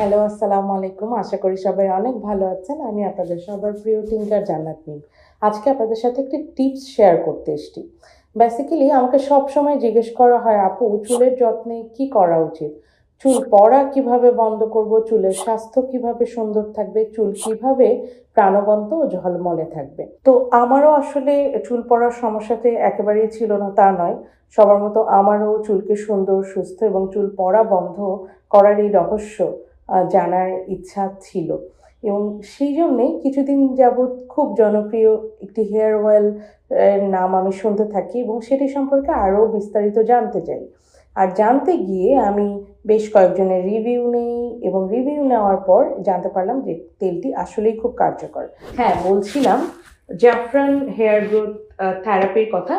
Hello, আসসালামু আলাইকুম। আশা করি সবাই অনেক ভালো আছেন। আমি আপনাদের সবার প্রিয় টিংকার জান্নাত মিম। আজকে আপনাদের সাথে একটি টিপস শেয়ার করতে এসেছি। বেসিক্যালি আমাকে সবসময় জিজ্ঞেস করা হয়, "আপু, চুলের যত্নে কি করা উচিত? চুল পড়া কিভাবে বন্ধ করব? চুলের স্বাস্থ্য কিভাবে সুন্দর থাকবে? চুল কিভাবে প্রাণবন্ত ও ঝলমলে থাকবে?" তো আমারও আসলে চুল পড়ার সমস্যাতে একেবারেই ছিল না তা নয়। সবার মতো আমারও চুলকে সুন্দর, সুস্থ এবং চুল পড়া বন্ধ করার এই রহস্য জানার ইচ্ছা ছিল এবং সেই জন্যেই কিছুদিন যাবৎ খুব জনপ্রিয় একটি হেয়ার অয়েল এর নাম আমি শুনতে থাকি এবং সেটি সম্পর্কে আরও বিস্তারিত জানতে চাই। আর জানতে গিয়ে আমি বেশ কয়েকজনের রিভিউ নেই এবং রিভিউ নেওয়ার পর জানতে পারলাম যে তেলটি আসলেই খুব কার্যকর। হ্যাঁ, বলছিলাম জাফরান হেয়ার গ্রোথ থেরাপির কথা।